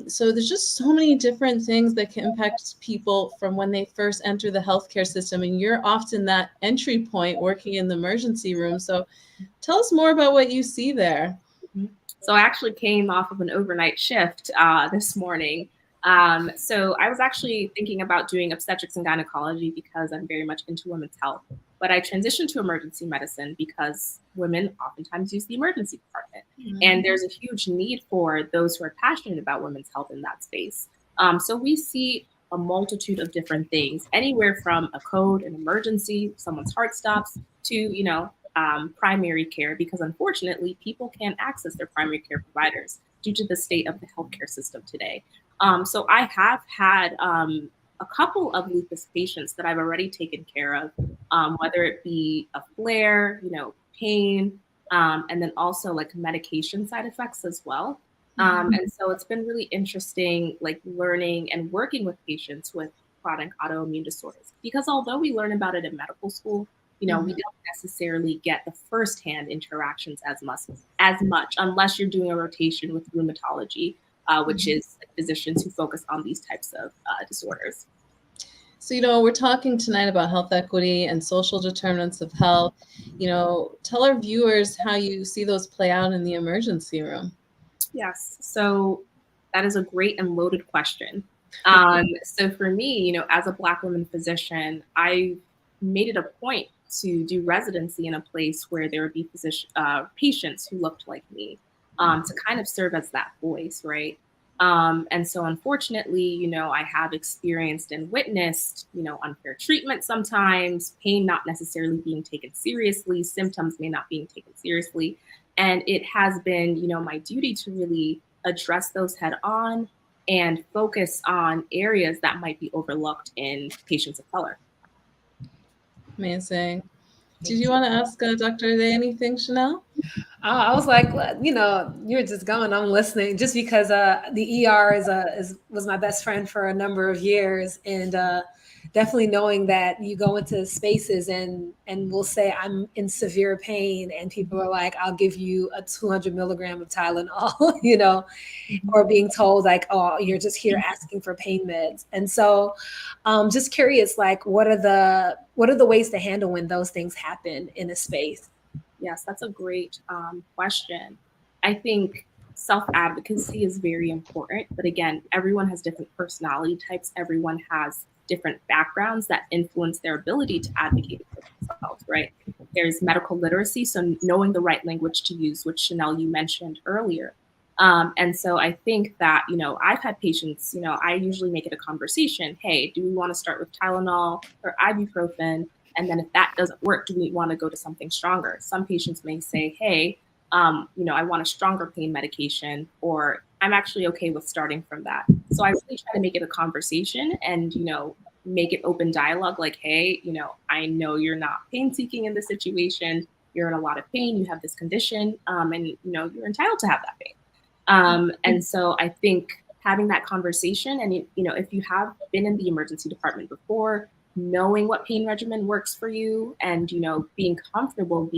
So there's just so many different things that can impact people from when they first enter the healthcare system. And you're often that entry point working in the emergency room. So tell us more about what you see there. So I actually came off of an overnight shift this morning. So I was actually thinking about doing obstetrics and gynecology because I'm very much into women's health. But I transitioned to emergency medicine because women oftentimes use the emergency department. And there's a huge need for those who are passionate about women's health in that space. So we see a multitude of different things, anywhere from a code, an emergency, someone's heart stops, to, primary care, because unfortunately, people can't access their primary care providers due to the state of the healthcare system today. So I have had a couple of lupus patients that I've already taken care of, whether it be a flare, pain, and then also like medication side effects as well. And so it's been really interesting, like learning and working with patients with chronic autoimmune disorders, because although we learn about it in medical school, we don't necessarily get the firsthand interactions as much unless you're doing a rotation with rheumatology, which is physicians who focus on these types of disorders. So, we're talking tonight about health equity and social determinants of health. Tell our viewers how you see those play out in the emergency room. Yes. So that is a great and loaded question. So for me, as a Black woman physician, I made it a point to do residency in a place where there would be patients who looked like me, to kind of serve as that voice, right? And so unfortunately, I have experienced and witnessed, unfair treatment sometimes, pain not necessarily being taken seriously, symptoms may not being taken seriously. And it has been, my duty to really address those head on and focus on areas that might be overlooked in patients of color. Amazing. Did you want to ask Dr. Day anything, Chanel? I was like, well, you're just going. I'm listening, just because the ER was my best friend for a number of years, and definitely knowing that you go into spaces and we'll say I'm in severe pain, and people are like, I'll give you a 200 milligram of Tylenol, or being told like, oh, you're just here asking for pain meds, and so just curious, like, what are the ways to handle when those things happen in a space? Yes, that's a great question. I think self-advocacy is very important, but again, everyone has different personality types. Everyone has different backgrounds that influence their ability to advocate for themselves, right? There's medical literacy, so knowing the right language to use, which Chanel, you mentioned earlier. And so I think that, I've had patients, I usually make it a conversation. Hey, do we want to start with Tylenol or ibuprofen? And then if that doesn't work, do we want to go to something stronger? Some patients may say, hey, I want a stronger pain medication, or I'm actually okay with starting from that. So I really try to make it a conversation and, make it open dialogue like, hey, I know you're not pain seeking in this situation. You're in a lot of pain. You have this condition, and, you're entitled to have that pain. And so I think having that conversation, and, if you have been in the emergency department before, knowing what pain regimen works for you, and, being comfortable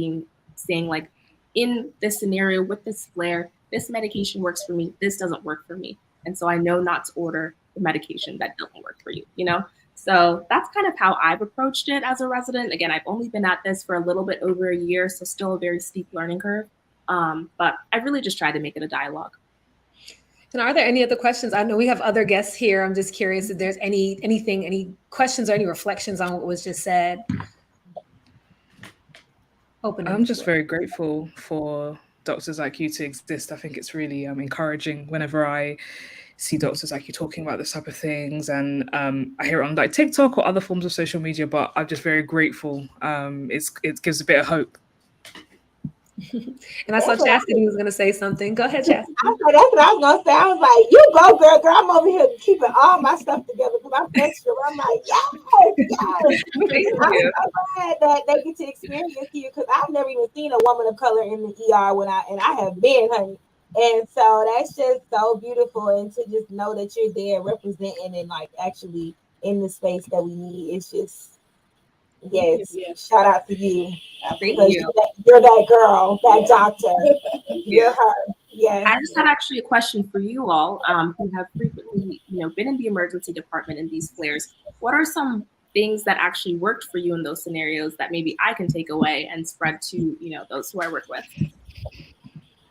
saying like, in this scenario with this flare, this medication works for me, this doesn't work for me. And so I know not to order the medication that doesn't work for you. So that's kind of how I've approached it as a resident. Again, I've only been at this for a little bit over a year, so still a very steep learning curve. But I really just tried to make it a dialogue. And are there any other questions? I know we have other guests here. I'm just curious if there's any questions or any reflections on what was just said. I'm just very grateful for doctors like you to exist. I think it's really encouraging whenever I see doctors like you talking about this type of things, and I hear it on like TikTok or other forms of social media, but I'm just very grateful. It gives a bit of hope. And I saw Chastity was going to say something. Go ahead, Chastity. That's what I was going to say. I was like, you go, girl. I'm over here keeping all my stuff together because I'm extra. I'm like, yes. I'm so glad that they get to experience you, because I've never even seen a woman of color in the ER and I have been, honey. And so that's just so beautiful. And to just know that you're there representing and like actually in the space that we need, it's just, yes. Shout out to you. Thank you. You're that girl, that doctor. You're her. Yes. I just had actually a question for you all who have frequently, been in the emergency department in these flares. What are some things that actually worked for you in those scenarios that maybe I can take away and spread to, those who I work with?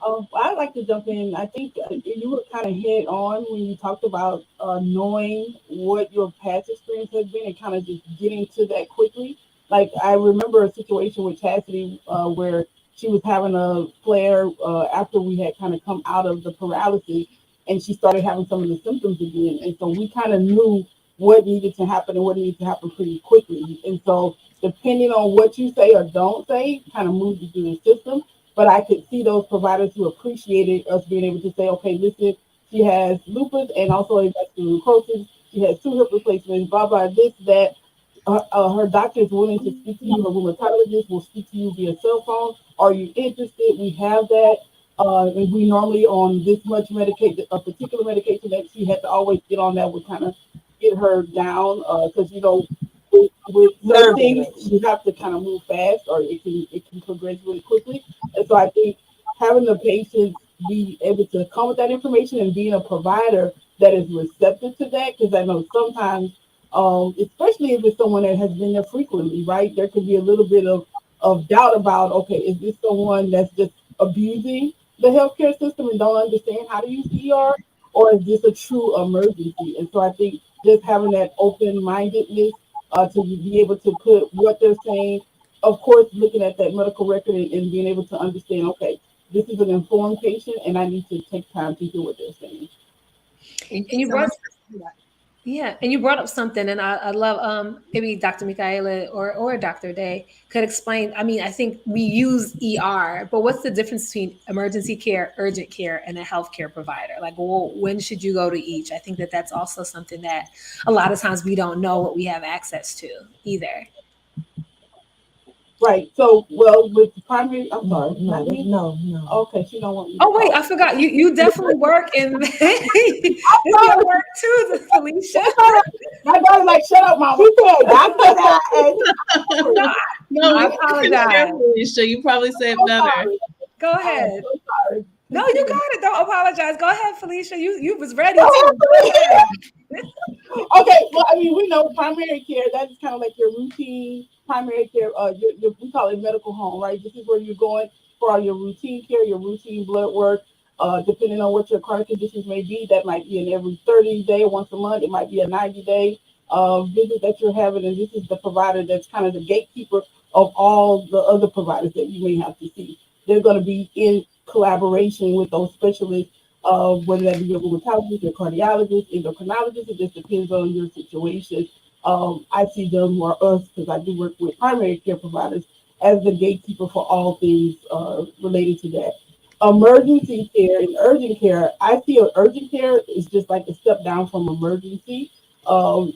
I'd like to jump in. I think you were kind of head on when you talked about knowing what your past experience has been and kind of just getting to that quickly. Like, I remember a situation with Chastity where she was having a flare after we had kind of come out of the paralysis, and she started having some of the symptoms again. And so we kind of knew what needed to happen and what needed to happen pretty quickly. And so depending on what you say or don't say, kind of moves you through the system. But I could see those providers who appreciated us being able to say, okay, listen, she has lupus and also avascular necrosis. She has 2 hip replacements, blah, blah, this, that. Her doctor is willing to speak to you. Her rheumatologist will speak to you via cell phone. Are you interested? We have that. And we normally on this much medication, a particular medication that she had to always get on that would kind of get her down. Because, with certain things, you have to kind of move fast, or it can progress really quickly. And so I think having the patients be able to come with that information and being a provider that is receptive to that, because I know sometimes, especially if it's someone that has been there frequently, right, there could be a little bit of doubt about, okay, is this someone that's just abusing the healthcare system and don't understand how to use the ER, or is this a true emergency? And so I think just having that open-mindedness to be able to put what they're saying, of course, looking at that medical record and being able to understand, okay, this is an informed patient and I need to take time to hear what they're saying. And you brought and you brought up something, and I love maybe Dr. Michaela or Dr. Day could explain. I mean, I think we use ER, but what's the difference between emergency care, urgent care, and a healthcare provider? Like, well, when should you go to each? I think that's also something that a lot of times we don't know what we have access to either. Right. So, well, with the primary, I'm sorry. No. Okay, she don't want me. Oh wait, I forgot. You definitely work in. It's your work too, Felicia. My daughter's like, shut up, mama. No, I apologize. Felicia, you probably say it better. Go ahead. So sorry. No, you got it. Don't apologize. Go ahead, Felicia. You was ready too. Go ahead. Okay, well, I mean, we know primary care, that is kind of like your routine primary care, we call it medical home, right? This is where you're going for all your routine care, your routine blood work, depending on what your chronic conditions may be. That might be an every 30 day, once a month. It might be a 90-day visit that you're having, and this is the provider that's kind of the gatekeeper of all the other providers that you may have to see. They're going to be in collaboration with those specialists, whether that be your rheumatologist, your cardiologist, endocrinologist. It just depends on your situation. I see them, or us, because I do work with primary care providers, as the gatekeeper for all things related to that. emergency care and urgent care. I feel urgent care is just like a step down from emergency. And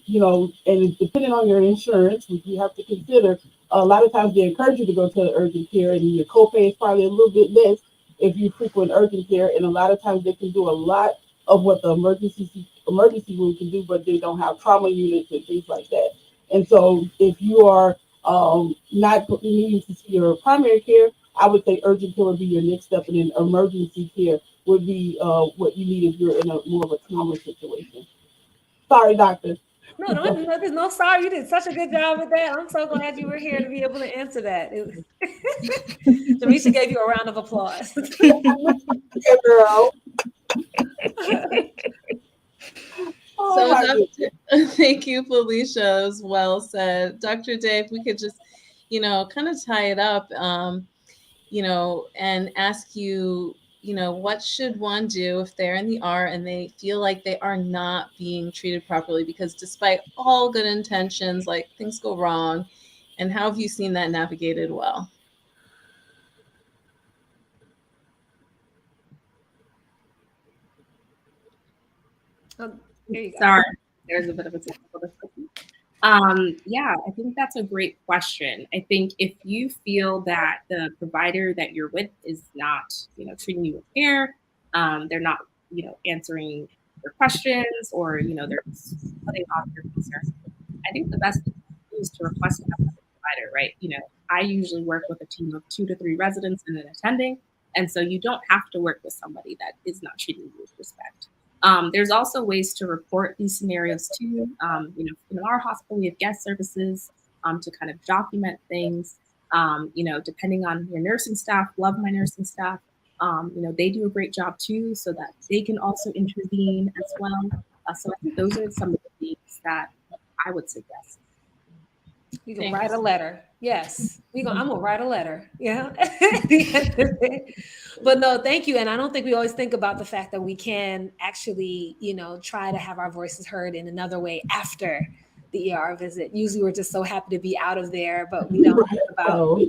it's depending on your insurance, which you have to consider. A lot of times they encourage you to go to the urgent care, and your copay is probably a little bit less if you frequent urgent care. And a lot of times they can do a lot of what the emergency room can do, but they don't have trauma units and things like that. And so, if you are not needing to see your primary care, I would say urgent care would be your next step, and then emergency care would be what you need if you're in a more of a trauma situation. Sorry, doctor. No, there's no sorry. You did such a good job with that. I'm so glad you were here to be able to answer that. Jamisha gave you a round of applause. Yeah, girl. Oh So, my goodness. thank you, Felicia. It was well said. Dr. Dave, we could just, kind of tie it up, and ask you, what should one do if they're in the R and they feel like they are not being treated properly? Because despite all good intentions, like things go wrong. And how have you seen that navigated well? Oh, there you go. Sorry, there's a bit of a technical difficulty. Yeah, I think that's a great question. I think if you feel that the provider that you're with is not, treating you with care, they're not, answering your questions, or they're just putting off your concerns, I think the best thing to do is to request help from the provider, right? I usually work with a team of 2 to 3 residents and an attending, and so you don't have to work with somebody that is not treating you with respect. There's also ways to report these scenarios too. In our hospital, we have guest services to kind of document things. Depending on your nursing staff, love my nursing staff. They do a great job too, so that they can also intervene as well. So I think those are some of the things that I would suggest. You can write a letter. Yes. I'm gonna write a letter. Yeah. At the end of it. But no, thank you. And I don't think we always think about the fact that we can actually, try to have our voices heard in another way after the ER visit. Usually we're just so happy to be out of there, but we don't think about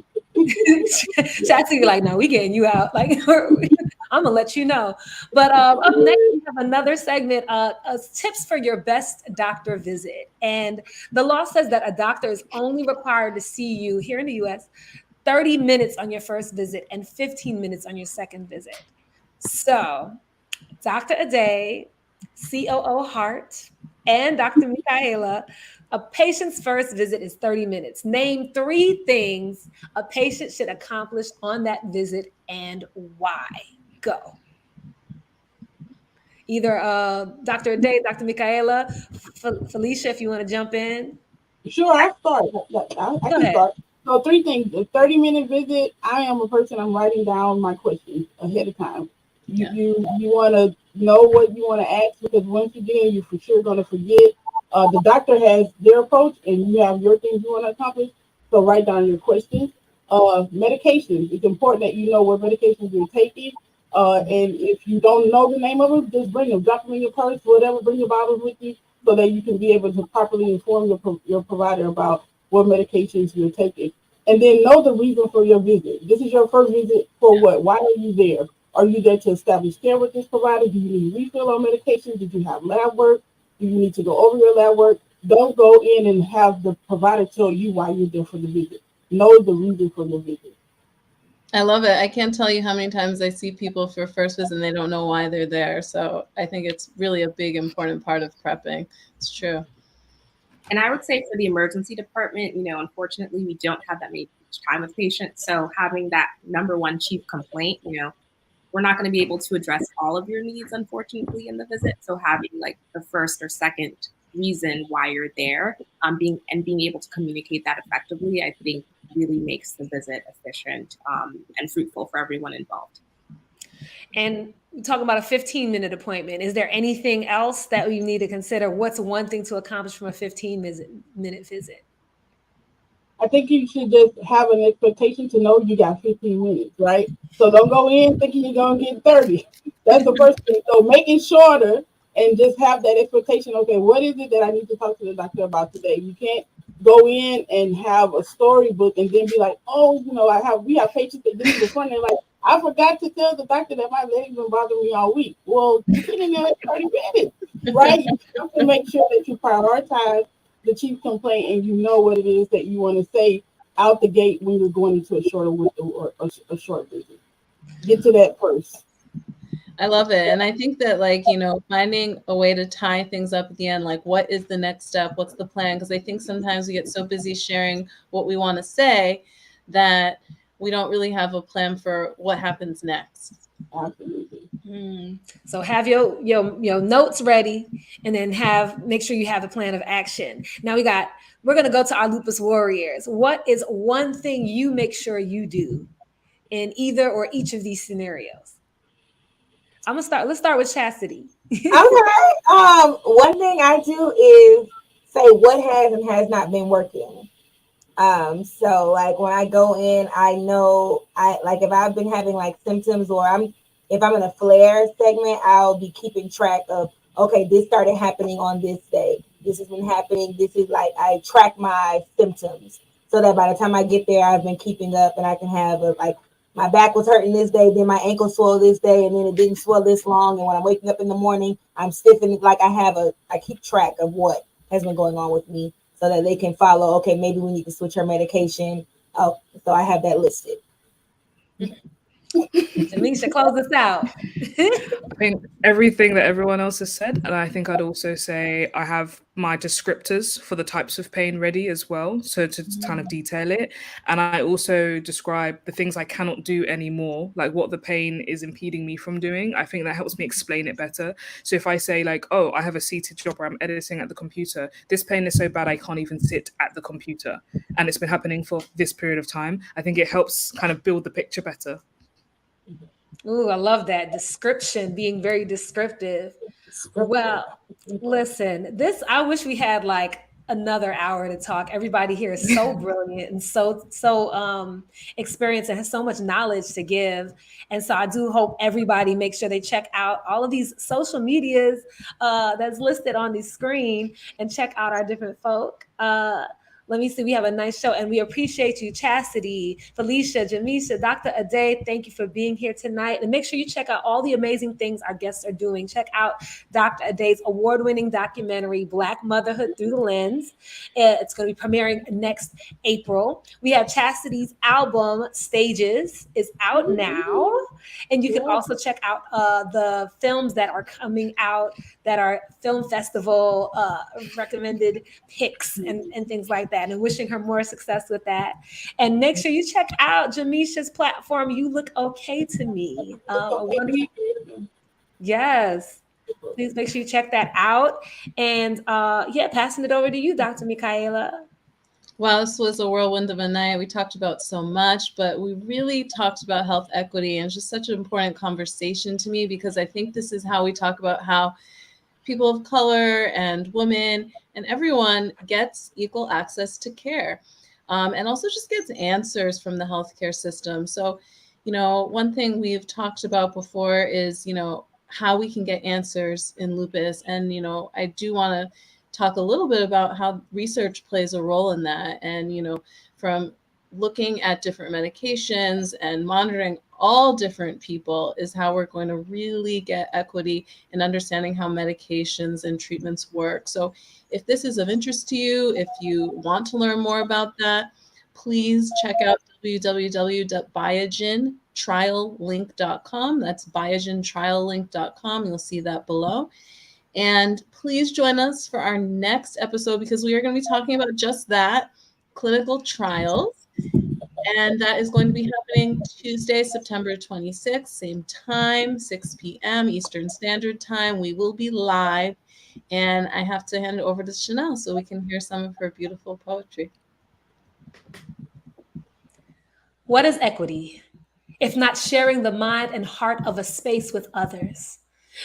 Chastity be like, no, we getting you out. Like I'm gonna let you know. But up next, we have another segment, tips for your best doctor visit. And the law says that a doctor is only required to see you here in the US 30 minutes on your first visit and 15 minutes on your second visit. So Dr. Ade, COO Heart, and Dr. Michaela, a patient's first visit is 30 minutes. Name 3 things a patient should accomplish on that visit and why. Go. Either Dr. Ade, Dr. Michaela, Felicia, if you want to jump in. Sure, I start. I can start. So 3 things. A 30-minute visit. I am a person. I'm writing down my questions ahead of time. You want to know what you want to ask, because once you get in, you're for sure going to forget. The doctor has their approach, and you have your things you want to accomplish. So write down your questions. Medications. It's important that you know what medications you're taking. And if you don't know the name of them, just bring them. Drop them in your purse, whatever. Bring your bottles with you, so that you can be able to properly inform your provider about what medications you're taking. And then know the reason for your visit. This is your first visit for what? Why are you there? Are you there to establish care with this provider? Do you need refill on medication? Did you have lab work? Do you need to go over your lab work? Don't go in and have the provider tell you why you're there for the visit. Know the reason for the visit. I love it. I can't tell you how many times I see people for first visit and they don't know why they're there. So I think it's really a big, important part of prepping. It's true. And I would say for the emergency department, unfortunately, we don't have that much time with patients. So having that number one chief complaint, we're not going to be able to address all of your needs, unfortunately, in the visit. So having like the first or second reason why you're there, being able to communicate that effectively, I think really makes the visit efficient and fruitful for everyone involved. And we talk about a 15-minute appointment. Is there anything else that we need to consider? What's one thing to accomplish from a 15-minute visit? I think you should just have an expectation to know you got 15 minutes, right? So don't go in thinking you're going to get 30. That's the first thing. So make it shorter and just have that expectation. Okay, what is it that I need to talk to the doctor about today? You can't go in and have a storybook and then be like, oh, we have patients that this is the front. They're like, I forgot to tell the doctor that my leg's been bothering me all week. Well, sit in there 30 minutes, right? You have to make sure that you prioritize the chief complaint and you know what it is that you want to say out the gate when you're going into a shorter window or a short visit. Get to that first. I love it. And I think that, like, finding a way to tie things up at the end, like, what is the next step? What's the plan? Because I think sometimes we get so busy sharing what we want to say that we don't really have a plan for what happens next. Absolutely. So have your notes ready, and then make sure you have a plan of action. Now we're gonna go to our lupus warriors. What is one thing you make sure you do in either or each of these scenarios? Let's start with Chastity. Okay. One thing I do is say what has and has not been working. So like when I go in, I know I like if I've been having like symptoms or if I'm in a flare segment, I'll be keeping track of okay, this started happening on this day. This has been happening. This is like I track my symptoms so that by the time I get there, I've been keeping up and I can have like my back was hurting this day, then my ankle swelled this day, and then it didn't swell this long. And when I'm waking up in the morning, I'm stiffening like I keep track of what has been going on with me so that they can follow. Okay, maybe we need to switch her medication. Oh, so I have that listed. Jamisha, close us out. I think everything that everyone else has said, and I think I'd also say I have my descriptors for the types of pain ready as well, so to kind of detail it. And I also describe the things I cannot do anymore, like what the pain is impeding me from doing. I think that helps me explain it better. So if I say like, oh, I have a seated job where I'm editing at the computer, this pain is so bad I can't even sit at the computer, and it's been happening for this period of time, I think it helps kind of build the picture better. Ooh, I love that description, being very descriptive. Well, listen, I wish we had like another hour to talk. Everybody here is so brilliant and so experienced and has so much knowledge to give. And so I do hope everybody make sure they check out all of these social medias that's listed on the screen and check out our different folk. Let me see. We have a nice show, and we appreciate you, Chastity, Felicia, Jamisha, Dr. Ade. Thank you for being here tonight. And make sure you check out all the amazing things our guests are doing. Check out Dr. Ade's award-winning documentary, Black Motherhood Through the Lens. It's going to be premiering next April. We have Chastity's album, Stages, is out now. And you can also check out the films that are coming out that are film festival recommended picks and things like that. And wishing her more success with that. And make sure you check out Jamisha's platform, You Look Okay to Me. Yes. Please make sure you check that out. And passing it over to you, Dr. Michaela. Wow, this was a whirlwind of a night. We talked about so much, but we really talked about health equity, and it's just such an important conversation to me because I think this is how we talk about how people of color and women and everyone gets equal access to care, and also just gets answers from the healthcare system. So, one thing we've talked about before is, how we can get answers in lupus. And, I do want to talk a little bit about how research plays a role in that. And, from looking at different medications and monitoring all different people is how we're going to really get equity in understanding how medications and treatments work. So if this is of interest to you, if you want to learn more about that, please check out www.biogentriallink.com. That's biogentriallink.com. You'll see that below. And please join us for our next episode because we are going to be talking about just that, clinical trials. And that is going to be happening Tuesday, September 26th, same time, 6 p.m. Eastern Standard Time. We will be live. And I have to hand it over to Chanel so we can hear some of her beautiful poetry. What is equity, if not sharing the mind and heart of a space with others?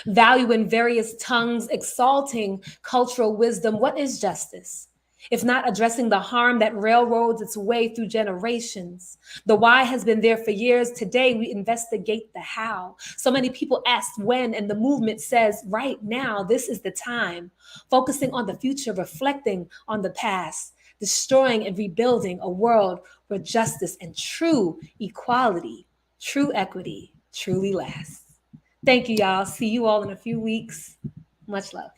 Value in various tongues, exalting cultural wisdom. What is justice, if not addressing the harm that railroads its way through generations? The why has been there for years. Today, we investigate the how. So many people ask when, and the movement says right now, this is the time. Focusing on the future, reflecting on the past, destroying and rebuilding a world where justice and true equality True equity truly lasts. Thank you, y'all. See you all in a few weeks. Much love.